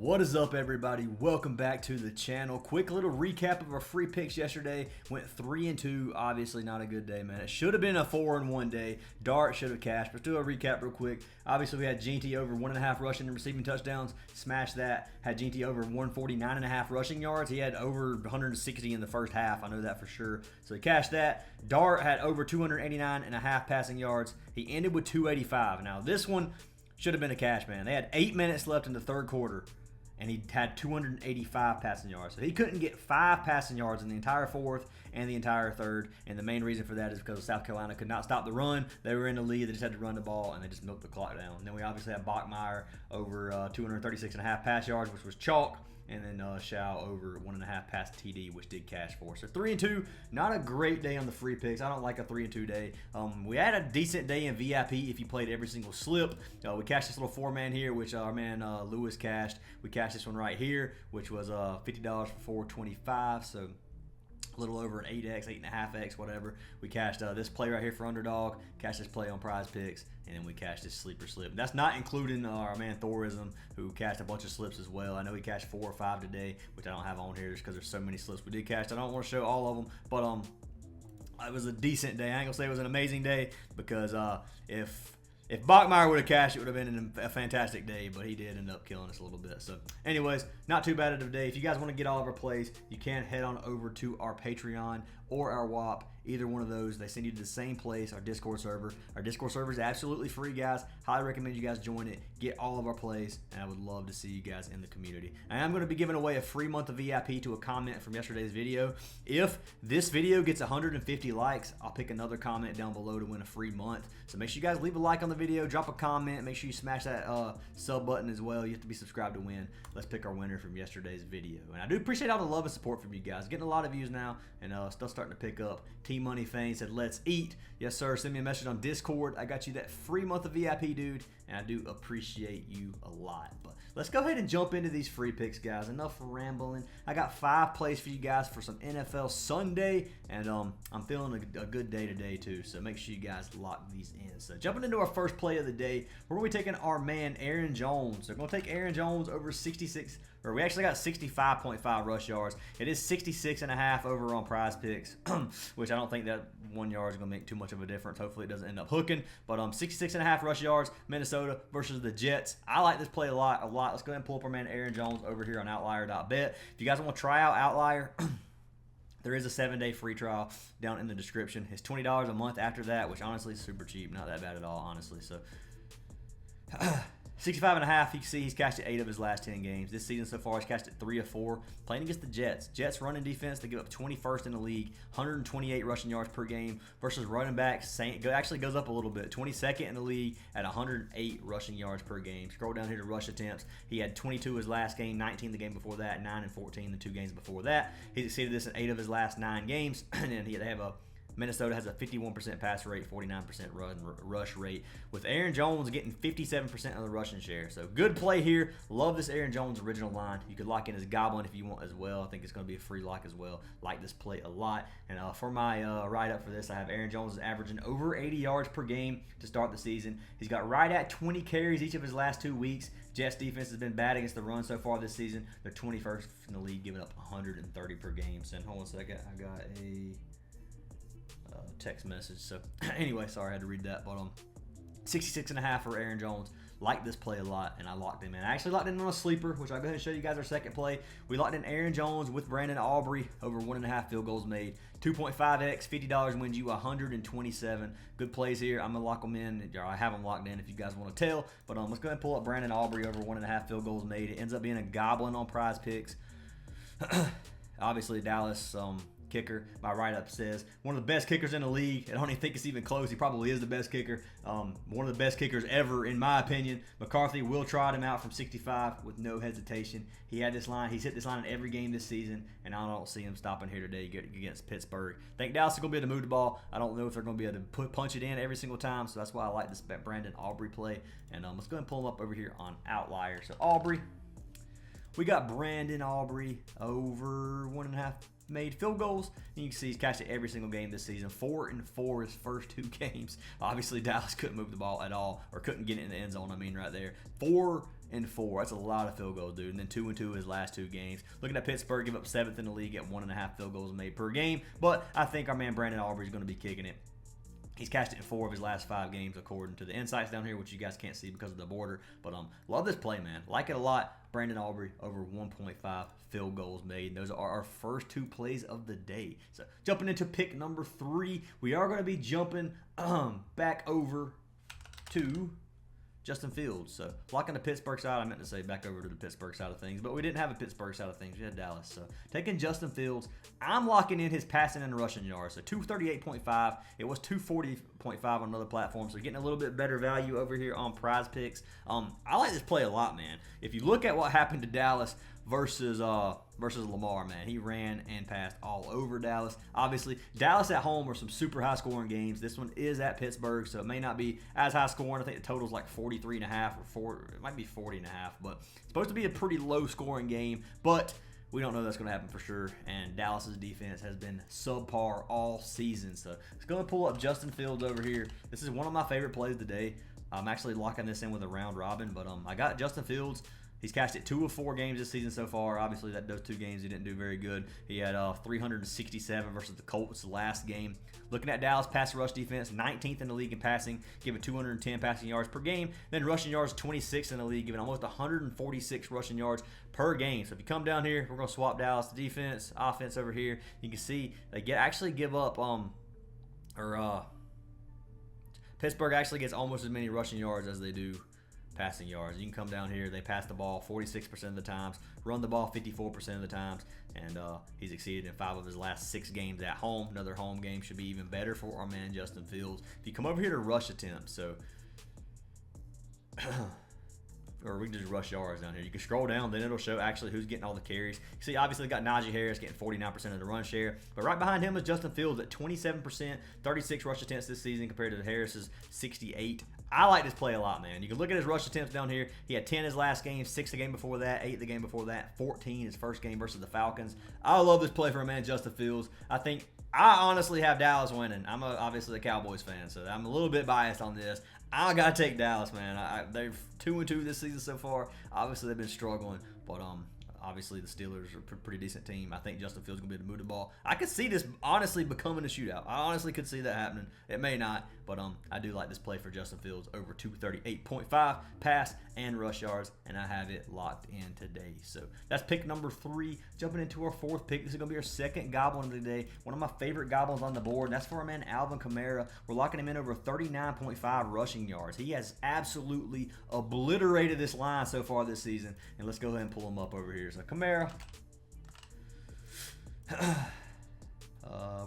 What is up, everybody? Welcome back to the channel. Quick little recap of our free picks yesterday. Went 3-2. Obviously not a good day, man. It should have been a 4-1 day. Dart should have cashed, but do a recap real quick. Obviously we had GT over 1.5 rushing and receiving touchdowns. Smashed that. Had GT over 149.5 rushing yards. He had over 160 in the first half. I know that for sure. So he cashed that. Dart had over 289.5 passing yards. He ended with 285. Now this one should have been a cash, man. They had 8 minutes left in the third quarter, and he had 285 passing yards. So he couldn't get 5 passing yards in the entire fourth and the entire third. And the main reason for that is because South Carolina could not stop the run. They were in the lead. They just had to run the ball, and they just milked the clock down. And then we obviously had Bachmeier over 236.5 pass yards, which was chalk. And then Shao over 1.5 pass TD, which did cash for. So 3-2, not a great day on the free picks. I don't like a 3-2 day. We had a decent day in VIP if you played every single slip. We cashed this little 4-man here, which our man Lewis cashed. We cashed this one right here, which was $50 for $425. So a little over an 8x, 8.5x, whatever. We cashed this play right here for Underdog, cashed this play on Prizepicks, and then we cashed this sleeper slip. And that's not including our man Thorism, who cashed a bunch of slips as well. I know he cashed 4 or 5 today, which I don't have on here just because there's so many slips we did cash. I don't want to show all of them, but it was a decent day. I ain't gonna say it was an amazing day because if Bachmeier would have cashed, it would have been a fantastic day, but he did end up killing us a little bit. So anyways, not too bad of a day. If you guys want to get all of our plays, you can head on over to our Patreon or our WAP. Either one of those, they send you to the same place, our Discord server. Our Discord server is absolutely free, guys. Highly recommend you guys join it. Get all of our plays, and I would love to see you guys in the community. And I'm going to be giving away a free month of VIP to a comment from yesterday's video. If this video gets 150 likes, I'll pick another comment down below to win a free month. So make sure you guys leave a like on the video, drop a comment, make sure you smash that sub button as well. You have to be subscribed to win. Let's pick our winner from yesterday's video. And I do appreciate all the love and support from you guys. Getting a lot of views now, and stuff starting to pick up. Money Fane said, "Let's eat." Yes, sir. Send me a message on Discord. I got you that free month of VIP, dude, and I do appreciate you a lot. But let's go ahead and jump into these free picks, guys. Enough rambling. I got 5 plays for you guys for some NFL Sunday, and I'm feeling a good day today too. So make sure you guys lock these in. So jumping into our first play of the day, we're gonna be taking our man Aaron Jones. So we're gonna take Aaron Jones over 66. Or we actually got 65.5 rush yards. It is 66.5 over on Prizepicks, which I don't think that 1 yard is going to make too much of a difference. Hopefully it doesn't end up hooking. But 66.5 rush yards, Minnesota versus the Jets. I like this play a lot. Let's go ahead and pull up our man Aaron Jones over here on OUTLIER.bet. If you guys want to try out OUTLIER, there is a 7-day free trial down in the description. It's $20 a month after that, which honestly is super cheap. Not that bad at all, honestly. So 65.5, you can see he's cashed it 8 of his last 10 games. This season so far, he's cashed it 3 of 4. Playing against the Jets. Jets running defense, they give up 21st in the league, 128 rushing yards per game versus running backs. Actually goes up a little bit, 22nd in the league at 108 rushing yards per game. Scroll down here to rush attempts. He had 22 his last game, 19 the game before that, 9 and 14 the 2 games before that. He's exceeded this in 8 of his last 9 games, and then they have a Minnesota has a 51% pass rate, 49% rush rate, with Aaron Jones getting 57% of the rushing share. So good play here. Love this Aaron Jones original line. You could lock in his Goblin if you want as well. I think it's going to be a free lock as well. Like this play a lot. And for my write-up for this, I have Aaron Jones averaging over 80 yards per game to start the season. He's got right at 20 carries each of his last 2 weeks. Jets defense has been bad against the run so far this season. They're 21st in the league, giving up 130 per game. So hold on a second. I got a text message. So anyway, sorry I had to read that, but 66.5 for Aaron Jones. Like this play a lot, and I locked him in. I actually locked in on a sleeper, which I'll go ahead and show you guys our second play. We locked in Aaron Jones with Brandon Aubrey over 1.5 field goals made. 2.5x, $50 wins you 127. Good plays here. I'm gonna lock them in. I have them locked in if you guys want to tell. But let's go ahead and pull up Brandon Aubrey over 1.5 field goals made. It ends up being a goblin on Prizepicks. Obviously Dallas kicker. My write-up says one of the best kickers in the league. I don't even think it's even close. He probably is the best kicker. One of the best kickers ever, in my opinion. McCarthy will trot him out from 65 with no hesitation. He had this line. He's hit this line in every game this season, and I don't see him stopping here today against Pittsburgh. I think Dallas is going to be able to move the ball. I don't know if they're going to be able to punch it in every single time, so that's why I like this Brandon Aubrey play. And let's go ahead and pull him up over here on OUTLIER. So Aubrey. We got Brandon Aubrey over 1.5 made field goals. And you can see he's cashed it every single game this season. 4-4 his first 2 games. Obviously, Dallas couldn't move the ball at all, or couldn't get it in the end zone, I mean, right there. 4-4. That's a lot of field goals, dude. And then 2-2 his last 2 games. Looking at Pittsburgh, give up 7th in the league at 1.5 field goals made per game. But I think our man Brandon Aubrey is going to be kicking it. He's cashed it in 4 of his last 5 games, according to the insights down here, which you guys can't see because of the border. But love this play, man. Like it a lot. Brandon Aubrey over 1.5 field goals made. And those are our first 2 plays of the day. So jumping into pick number 3, we are going to be jumping back over to Justin Fields. So blocking the Pittsburgh side, I meant to say back over to the Pittsburgh side of things, but we didn't have a Pittsburgh side of things. We had Dallas. So taking Justin Fields, I'm locking in his passing and rushing yards. So 238.5. It was 240.5 on another platform. So getting a little bit better value over here on Prizepicks. I like this play a lot, man. If you look at what happened to Dallas versus Lamar, man, he ran and passed all over Dallas. Obviously, Dallas at home are some super high scoring games. This one is at Pittsburgh, so it may not be as high scoring. I think the total's like 43.5 or it might be 40.5, but it's supposed to be a pretty low scoring game, but we don't know that's going to happen for sure. And Dallas's defense has been subpar all season. So it's going to pull up Justin Fields over here. This is one of my favorite plays today. I'm actually locking this in with a round robin, but I got Justin Fields. He's cashed it 2 of 4 games this season so far. Obviously, those 2 games he didn't do very good. He had 367 versus the Colts last game. Looking at Dallas pass rush defense, 19th in the league in passing, giving 210 passing yards per game. Then rushing yards, 26th in the league, giving almost 146 rushing yards per game. So if you come down here, we're going to swap Dallas defense, offense over here. You can see they actually give up Pittsburgh actually gets almost as many rushing yards as they do passing yards. You can come down here. They pass the ball 46% of the times, run the ball 54% of the times, and he's exceeded in 5 of his last 6 games at home. Another home game should be even better for our man Justin Fields. If you come over here to rush attempts, so or we can just rush yards down here. You can scroll down, then it'll show actually who's getting all the carries. You see, obviously, we got Najee Harris getting 49% of the run share, but right behind him is Justin Fields at 27%, 36 rush attempts this season compared to Harris's 68. I like this play a lot, man. You can look at his rush attempts down here. He had 10 his last game, 6 the game before that, 8 the game before that, 14 his first game versus the Falcons. I love this play for a man Justin Fields. I honestly have Dallas winning. I'm obviously a Cowboys fan, so I'm a little bit biased on this. I got to take Dallas, man. They're 2-2 this season so far. Obviously, they've been struggling, but obviously the Steelers are a pretty decent team. I think Justin Fields is going to be able to move the ball. I could see this honestly becoming a shootout. I honestly could see that happening. It may not, but I do like this play for Justin Fields over 238.5 pass and rush yards, and I have it locked in today. So that's pick number 3. Jumping into our 4th pick. This is going to be our second goblin of the day. One of my favorite goblins on the board, and that's for our man Alvin Kamara. We're locking him in over 39.5 rushing yards. He has absolutely obliterated this line so far this season, and let's go ahead and pull him up over here. So Kamara,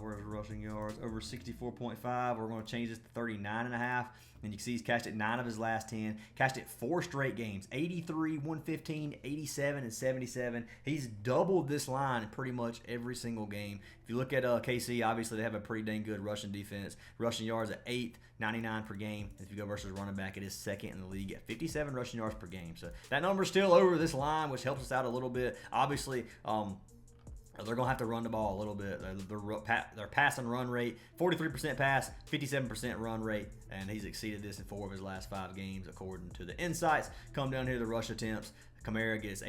where's rushing yards? Over 64.5. We're going to change this to 39.5. And you can see he's cashed it 9 of his last 10. Cashed it 4 straight games. 83, 115, 87, and 77. He's doubled this line in pretty much every single game. If you look at KC, obviously they have a pretty dang good rushing defense. Rushing yards at 8th, 99 per game. If you go versus running back, it is 2nd in the league at 57 rushing yards per game. So that number's still over this line, which helps us out a little bit. Obviously, they're going to have to run the ball a little bit. Their pass and run rate, 43% pass, 57% run rate, and he's exceeded this in 4 of his last 5 games according to the insights. Come down here to the rush attempts. Kamara has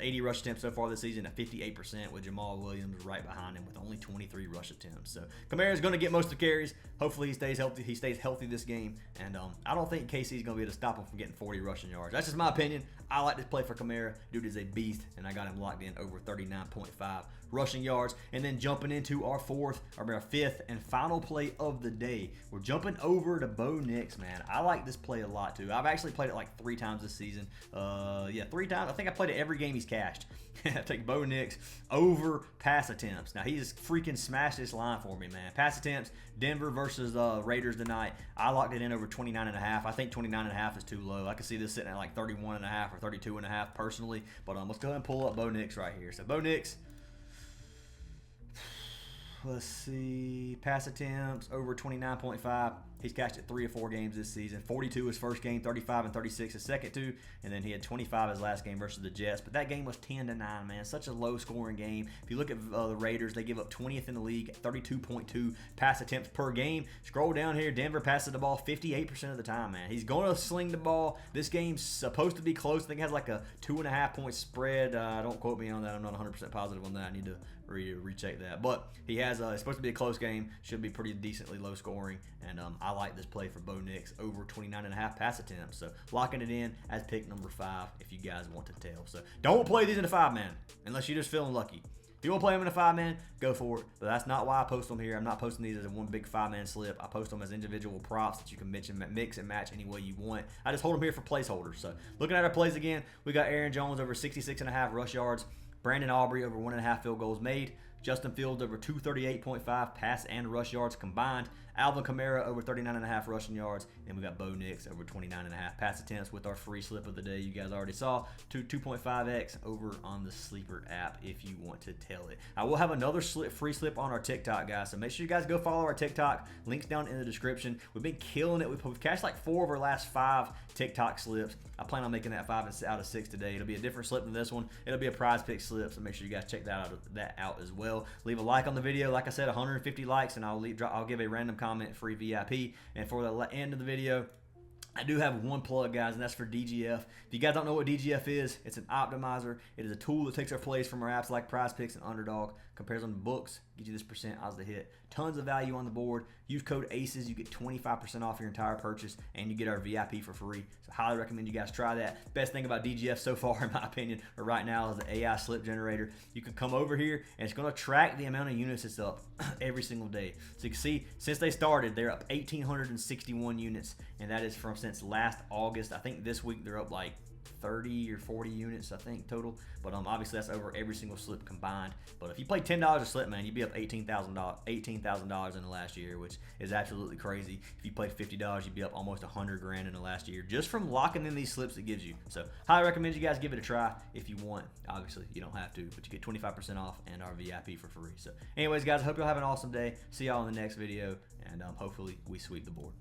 80 rush attempts so far this season at 58%, with Jamal Williams right behind him with only 23 rush attempts. So Kamara is going to get most of the carries. Hopefully he stays healthy. He stays healthy this game, and I don't think KC is going to be able to stop him from getting 40 rushing yards. That's just my opinion. I like this play for Kamara. Dude is a beast, and I got him locked in over 39.5 rushing yards. And then jumping into our 5th and final play of the day, we're jumping over to Bo Nix, man. I like this play a lot too. I've actually played it like 3 times this season. 3 times. I think I played it every game he's cashed. I take Bo Nix over pass attempts. Now he's freaking smashed this line for me, man. Pass attempts, Denver versus Raiders tonight. I locked it in over 29.5. I think 29.5 is too low. I could see this sitting at like 31.5 or 32.5 personally. But let's go ahead and pull up Bo Nix right here. So Bo Nix, let's see, pass attempts over 29.5 He's cashed it 3 or 4 games this season. 42 his first game, 35 and 36 his second 2, and then he had 25 his last game versus the Jets. But that game was 10-9, man. Such a low-scoring game. If you look at the Raiders, they give up 20th in the league at 32.2 pass attempts per game. Scroll down here, Denver passes the ball 58% of the time, man. He's going to sling the ball. This game's supposed to be close. I think it has like a 2.5-point spread. Don't quote me on that. I'm not 100% positive on that. I need to recheck that. But he has it's supposed to be a close game. Should be pretty decently low scoring. And I like this play for Bo Nix over 29.5 pass attempts. So locking it in as pick number 5 if you guys want to tell. So don't play these in a 5-man unless you're just feeling lucky. If you want to play them in a 5-man, go for it. But that's not why I post them here. I'm not posting these as a one big 5-man slip. I post them as individual props that you can mix and match any way you want. I just hold them here for placeholders. So looking at our plays again, we got Aaron Jones over 66.5 rush yards. Brandon Aubrey over 1.5 field goals made. Justin Fields over 238.5 pass and rush yards combined. Alvin Kamara over 39.5 rushing yards. And we got Bo Nix over 29.5 pass attempts with our free slip of the day. You guys already saw 2.5x over on the Sleeper app if you want to tell it. I will have another free slip on our TikTok, guys. So make sure you guys go follow our TikTok. Links down in the description. We've been killing it. We've cashed like 4 of our last 5 TikTok slips. I plan on making that 5 out of 6 today. It'll be a different slip than this one. It'll be a Prizepicks slip. So make sure you guys check that out as well. Leave a like on the video. Like I said, 150 likes, and I'll give a random comment free VIP. And for the end of the video, I do have one plug, guys, and that's for DGF. If you guys don't know what DGF is, it's an optimizer. It is a tool that takes our plays from our apps like Prizepicks and Underdog, compares them to books, gives you this percent odds to hit. Tons of value on the board. Use code ACES. You get 25% off your entire purchase, and you get our VIP for free. So highly recommend you guys try that. Best thing about DGF so far, in my opinion, or right now, is the AI slip generator. You can come over here, and it's going to track the amount of units it's up every single day. So you can see, since they started, they're up 1,861 units, and that is from since last August. I think this week they're up like 30 or 40 units, I think, total. But obviously that's over every single slip combined. But if you play $10 a slip, man, you'd be up $18,000 in the last year, which is absolutely crazy. If you played $50, you'd be up almost $100,000 in the last year just from locking in these slips it gives you. So highly recommend you guys give it a try if you want. Obviously, you don't have to, but you get 25% off and our VIP for free. So anyways, guys, I hope y'all have an awesome day. See y'all in the next video, and hopefully we sweep the board.